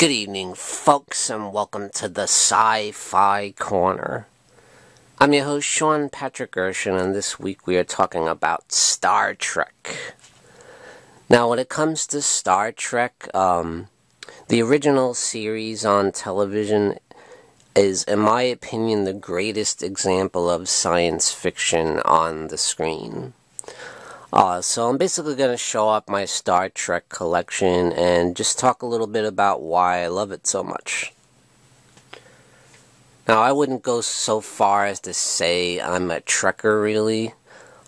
Good evening, folks, and welcome to the Sci-Fi Corner. I'm your host, Sean Patrick Erschen, and this week we are talking about Star Trek. Now, when it comes to Star Trek, the original series on television is, in my opinion, the greatest example of science fiction on the screen. So I'm basically going to show off my Star Trek collection and just talk a little bit about why I love it so much. Now, I wouldn't go so far as to say I'm a Trekker, really,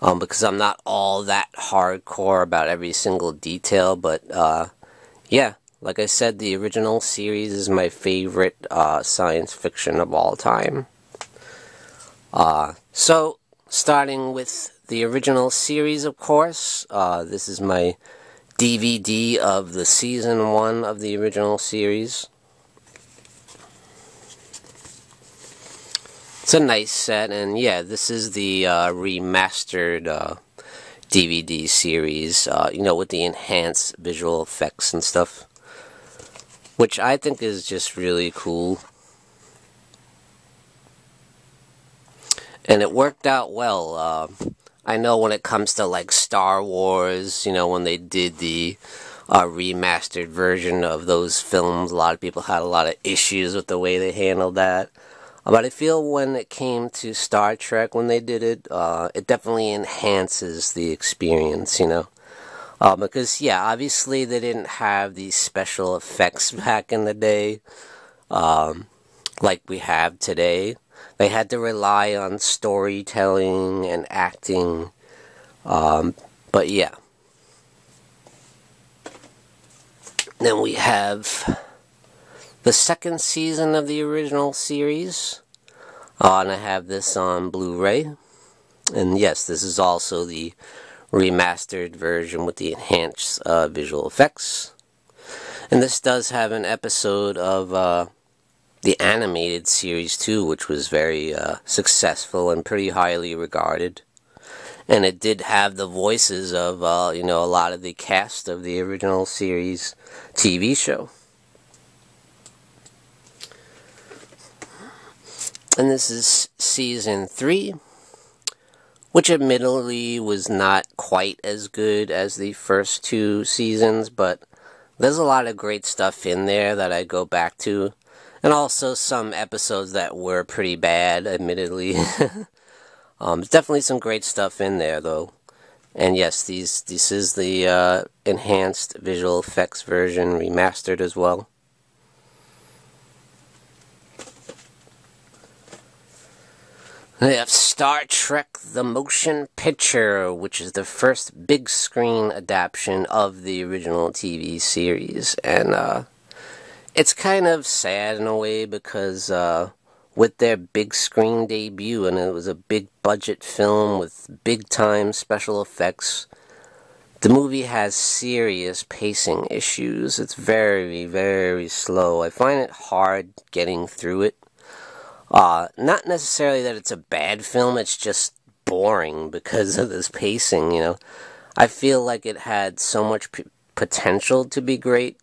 because I'm not all that hardcore about every single detail, but, yeah, like I said, the original series is my favorite science fiction of all time. So, starting with the original series, of course. This is my DVD of the Season 1 of the original series. It's a nice set, and yeah, this is the remastered DVD series, with the enhanced visual effects and stuff, which I think is just really cool. And it worked out well. I know when it comes to, like, Star Wars, when they did the remastered version of those films, a lot of people had a lot of issues with the way they handled that. But I feel when it came to Star Trek, when they did it, it definitely enhances the experience, because, yeah, obviously they didn't have these special effects back in the day, like we have today. They had to rely on storytelling and acting, but yeah. Then we have the second season of the original series, and I have this on Blu Ray, and yes, this is also the remastered version with the enhanced visual effects, and this does have an episode of the animated series too, which was very successful and pretty highly regarded. And it did have the voices of, a lot of the cast of the original series TV show. And this is Season 3, which admittedly was not quite as good as the first two seasons, but there's a lot of great stuff in there that I go back to. And also some episodes that were pretty bad, admittedly. There's definitely some great stuff in there, though. And yes, this is the enhanced visual effects version, remastered as well. We have Star Trek The Motion Picture, which is the first big screen adaptation of the original TV series. And, it's kind of sad in a way because with their big screen debut, and it was a big budget film with big time special effects, the movie has serious pacing issues. It's very, very slow. I find it hard getting through it. Not necessarily that it's a bad film, it's just boring because of this pacing, I feel like it had so much potential to be great.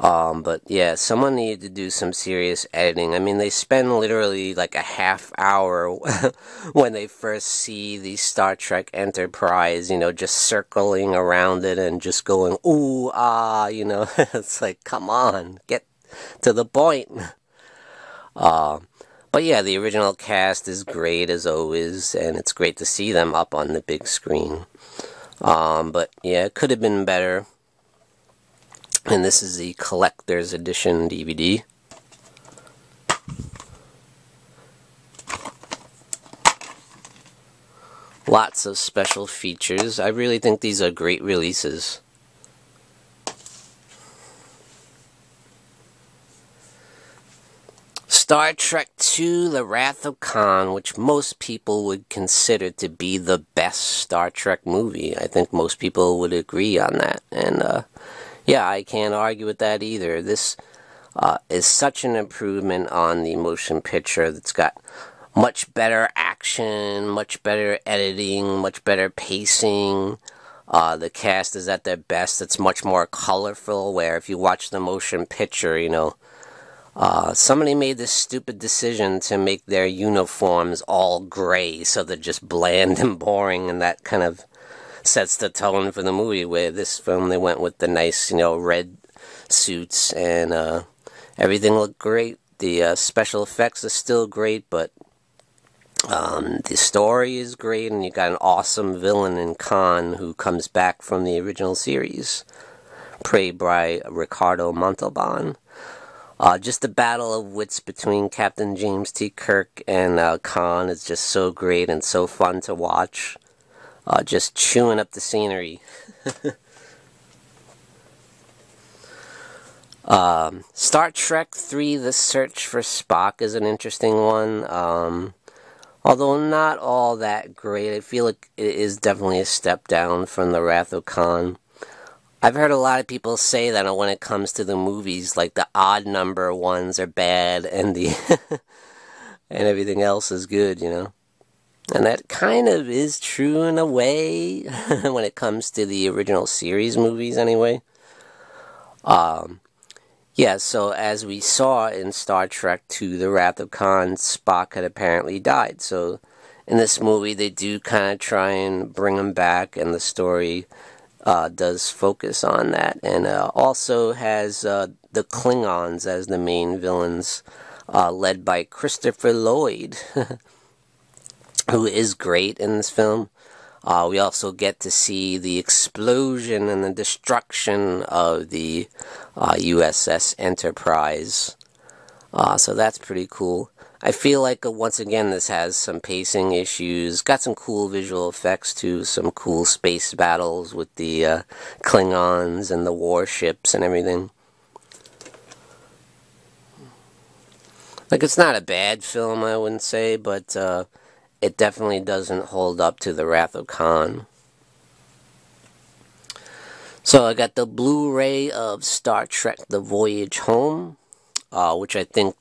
But yeah, someone needed to do some serious editing. I mean, they spend literally like a half hour when they first see the Star Trek Enterprise, just circling around it and just going, ooh, ah, it's like, come on, get to the point. But yeah, the original cast is great as always, and it's great to see them up on the big screen. But yeah, it could have been better. And this is the Collector's Edition DVD. Lots of special features. I really think these are great releases. Star Trek II: The Wrath of Khan, which most people would consider to be the best Star Trek movie. I think most people would agree on that. And, yeah, I can't argue with that either. This is such an improvement on the motion picture that's got much better action, much better editing, much better pacing. The cast is at their best. It's much more colorful, where if you watch the motion picture, you know, somebody made this stupid decision to make their uniforms all gray, so they're just bland and boring, and that kind of sets the tone for the movie, where this film they went with the nice, you know, red suits, and everything looked great. The special effects are still great, but the story is great, and you got an awesome villain in Khan who comes back from the original series, played by Ricardo Montalban. Just the battle of wits between Captain James T. Kirk and Khan is just so great and so fun to watch. Just chewing up the scenery. Star Trek III: The Search for Spock is an interesting one. Although not all that great, I feel like it is definitely a step down from The Wrath of Khan. I've heard a lot of people say that when it comes to the movies, like the odd number ones are bad and the and everything else is good, you know. And that kind of is true in a way when it comes to the original series movies anyway. Yeah, so as we saw in Star Trek II: The Wrath of Khan, Spock had apparently died. So in this movie, they do kind of try and bring him back, and the story does focus on that. And also has the Klingons as the main villains, led by Christopher Lloyd, who is great in this film. We also get to see the explosion and the destruction of the U.S.S. Enterprise. So that's pretty cool. I feel like, once again, this has some pacing issues. Got some cool visual effects, too. Some cool space battles with the Klingons and the warships and everything. Like, it's not a bad film, I wouldn't say, but it definitely doesn't hold up to The Wrath of Khan. So I got the Blu Ray of Star Trek: The Voyage Home, which I think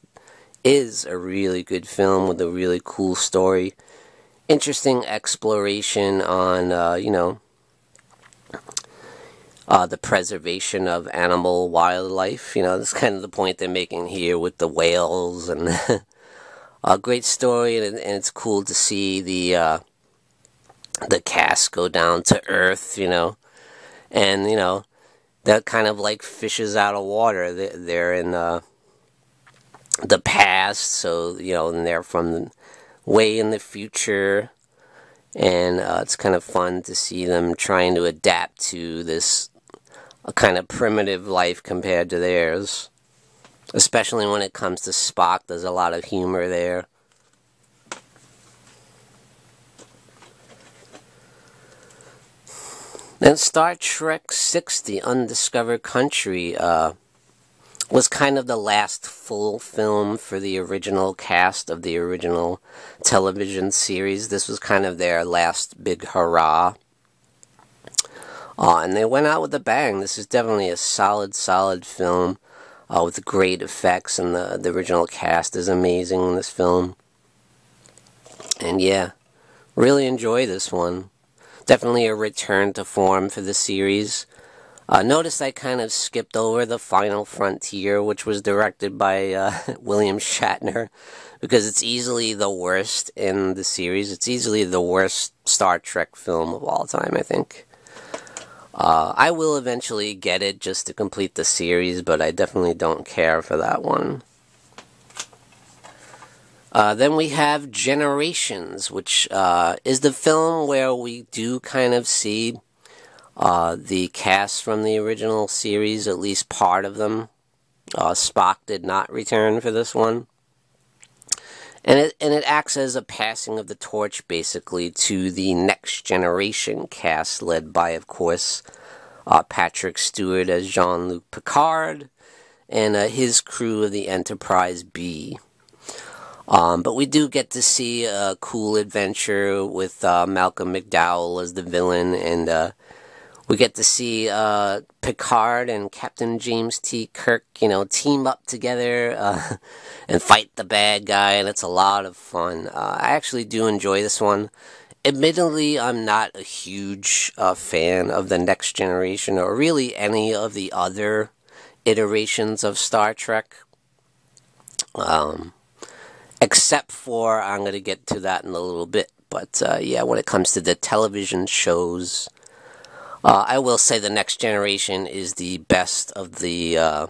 is a really good film with a really cool story. Interesting exploration on, you know, the preservation of animal wildlife. You know, that's kind of the point they're making here with the whales, and a great story, and it's cool to see the cast go down to Earth, you know, and, you know, they're kind of like fishes out of water. They're in the past, so, you know, and they're from way in the future, and it's kind of fun to see them trying to adapt to this kind of primitive life compared to theirs. Especially when it comes to Spock, there's a lot of humor there. Then Star Trek VI: The Undiscovered Country was kind of the last full film for the original cast of the original television series. This was kind of their last big hurrah. And they went out with a bang. This is definitely a solid film. With great effects, and the original cast is amazing in this film. And yeah, really enjoy this one. Definitely a return to form for the series. Notice I kind of skipped over The Final Frontier, which was directed by William Shatner, because it's easily the worst in the series. It's easily the worst Star Trek film of all time, I think. I will eventually get it just to complete the series, but I definitely don't care for that one. Then we have Generations, which is the film where we do kind of see the cast from the original series, at least part of them. Spock did not return for this one. And it acts as a passing of the torch, basically, to the Next Generation cast, led by, of course, Patrick Stewart as Jean-Luc Picard, and his crew of the Enterprise B. But we do get to see a cool adventure with Malcolm McDowell as the villain, and we get to see Picard and Captain James T. Kirk, you know, team up together and fight the bad guy, and it's a lot of fun. I actually do enjoy this one. Admittedly, I'm not a huge fan of the Next Generation or really any of the other iterations of Star Trek. Except for, I'm going to get to that in a little bit. But yeah, when it comes to the television shows, I will say the Next Generation is the best of the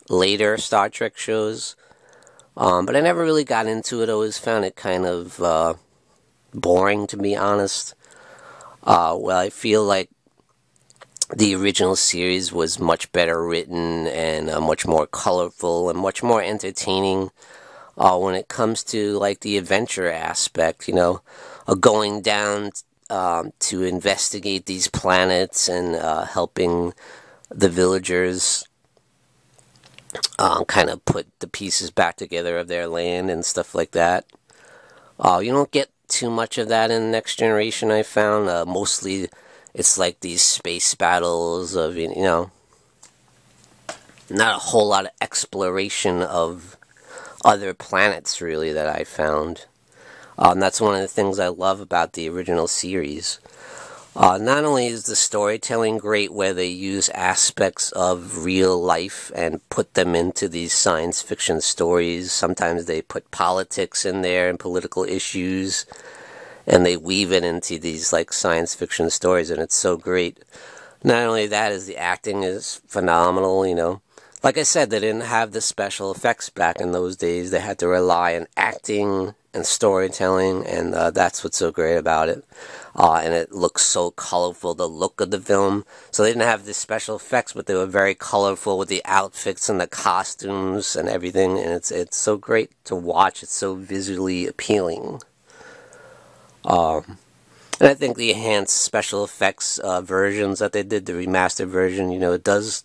later Star Trek shows. But I never really got into it. I always found it kind of boring, to be honest. Well, I feel like the original series was much better written and much more colorful and much more entertaining when it comes to like the adventure aspect, you know, going down to investigate these planets and helping the villagers kind of put the pieces back together of their land and stuff like that. You don't get too much of that in Next Generation, I found. Mostly it's like these space battles of, you know, not a whole lot of exploration of other planets, really, that I found. That's one of the things I love about the original series. Not only is the storytelling great, where they use aspects of real life and put them into these science fiction stories. Sometimes they put politics in there and political issues, and they weave it into these like science fiction stories, and it's so great. Not only that, is the acting is phenomenal, you know. Like I said, they didn't have the special effects back in those days. They had to rely on acting and storytelling, and that's what's so great about it. And it looks so colorful, the look of the film. So they didn't have the special effects, but they were very colorful with the outfits and the costumes and everything. And it's so great to watch. It's so visually appealing. And I think the enhanced special effects versions that they did, the remastered version, you know, it does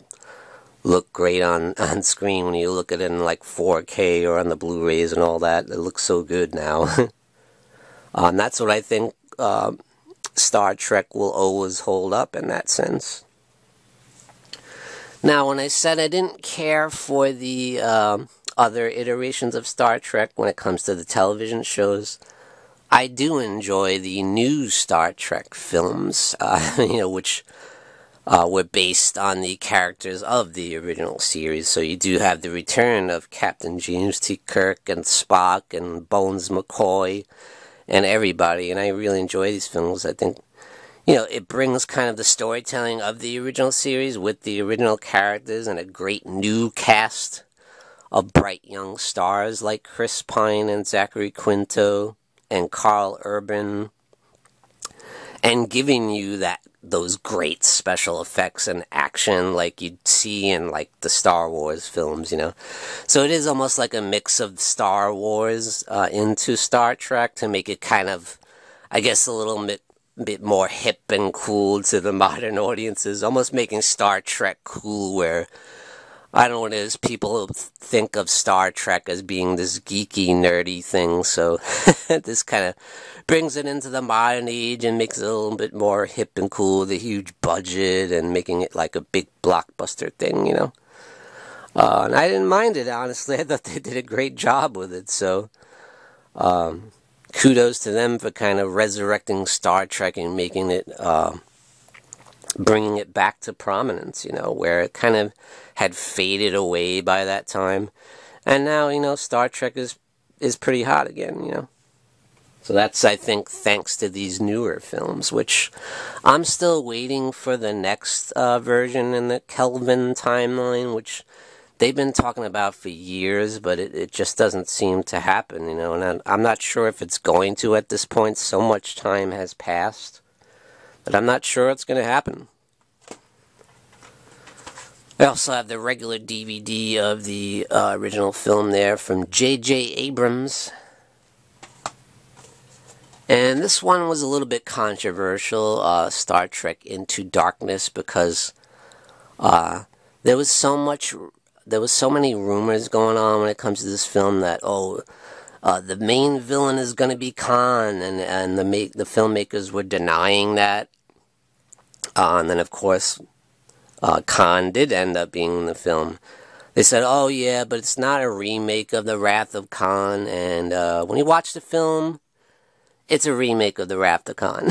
look great on screen when you look at it in like 4K or on the Blu Rays and all that. It looks so good now. And that's what I think Star Trek will always hold up in that sense. Now, when I said I didn't care for the other iterations of Star Trek when it comes to the television shows, I do enjoy the new Star Trek films, you know, which were based on the characters of the original series. So you do have the return of Captain James T. Kirk and Spock and Bones McCoy and everybody, and I really enjoy these films. I think, you know, it brings kind of the storytelling of the original series with the original characters and a great new cast of bright young stars like Chris Pine and Zachary Quinto and Carl Urban, and giving you those great special effects and action like you'd see in like the Star Wars films, you know. So it is almost like a mix of Star Wars into Star Trek to make it kind of, I guess, a little bit more hip and cool to the modern audiences, almost making Star Trek cool, where I don't know what it is, people think of Star Trek as being this geeky, nerdy thing, so this kind of brings it into the modern age and makes it a little bit more hip and cool, the huge budget, and making it like a big blockbuster thing, you know. And I didn't mind it, honestly. I thought they did a great job with it, so kudos to them for kind of resurrecting Star Trek and making it, bringing it back to prominence, you know, where it kind of had faded away by that time. And now, you know, Star Trek is pretty hot again, you know. So that's, I think, thanks to these newer films, which I'm still waiting for the next version in the Kelvin timeline, which they've been talking about for years, but it just doesn't seem to happen, you know. And I'm not sure if it's going to at this point. So much time has passed. But I'm not sure it's going to happen. I also have the regular DVD of the original film there from J.J. Abrams. And this one was a little bit controversial, Star Trek Into Darkness, because there was so many rumors going on when it comes to this film that, the main villain is going to be Khan, and the filmmakers were denying that. And then, of course, Khan did end up being in the film. They said, oh yeah, but it's not a remake of The Wrath of Khan. And when you watch the film, it's a remake of the Wrath of Khan.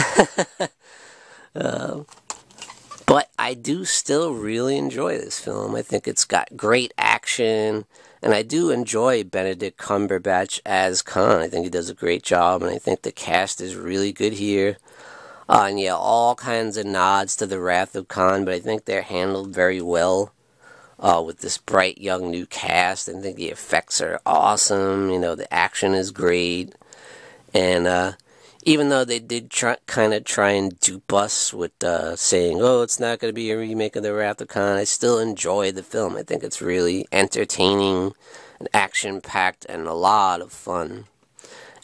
But I do still really enjoy this film. I think it's got great action, and I do enjoy Benedict Cumberbatch as Khan. I think he does a great job, and I think the cast is really good here. And yeah, all kinds of nods to the Wrath of Khan, but I think they're handled very well with this bright young new cast. I think the effects are awesome. You know, the action is great, and even though they did kind of try and dupe us with saying, oh, it's not going to be a remake of the Wrath of Khan, I still enjoy the film. I think it's really entertaining and action-packed and a lot of fun.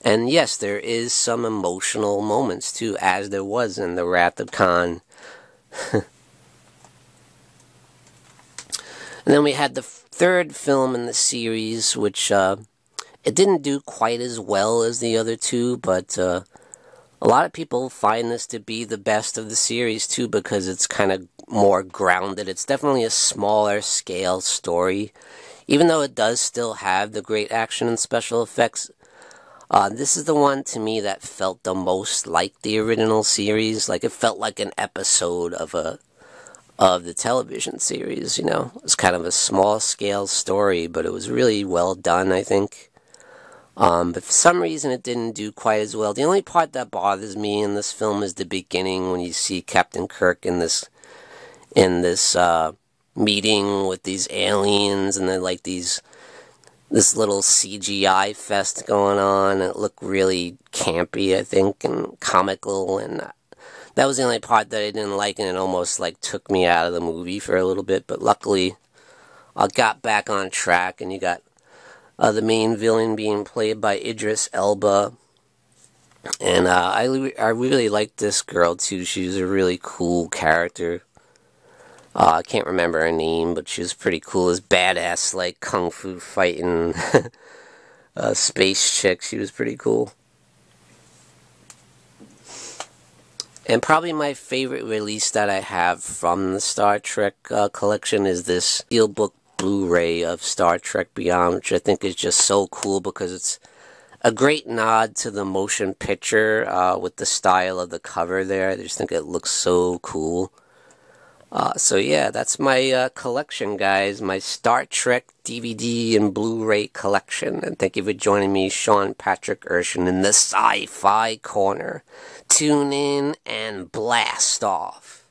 And yes, there is some emotional moments too, as there was in the Wrath of Khan. And then we had the third film in the series, which it didn't do quite as well as the other two, but a lot of people find this to be the best of the series too, because it's kind of more grounded. It's definitely a smaller scale story, even though it does still have the great action and special effects. This is the one to me that felt the most like the original series. Like, it felt like an episode of the television series, you know. It's kind of a small scale story, but it was really well done, I think. But for some reason it didn't do quite as well. The only part that bothers me in this film is the beginning, when you see Captain Kirk in this meeting with these aliens, and then like this little CGI fest going on. It looked really campy, I think, and comical, and that was the only part that I didn't like, and it almost like took me out of the movie for a little bit. But luckily I got back on track, and you got the main villain being played by Idris Elba. And I really liked this girl too. She was a really cool character. I can't remember her name, but she was pretty cool. This badass, like, kung fu fighting space chick. She was pretty cool. And probably my favorite release that I have from the Star Trek collection is this Steelbook Blu Ray of Star Trek Beyond, which I think is just so cool because it's a great nod to the motion picture with the style of the cover there. I just think it looks so cool. So yeah, that's my collection, guys. My Star Trek DVD and Blu Ray collection. And thank you for joining me, Sean Patrick Erschen, in the Sci-Fi Corner. Tune in and blast off.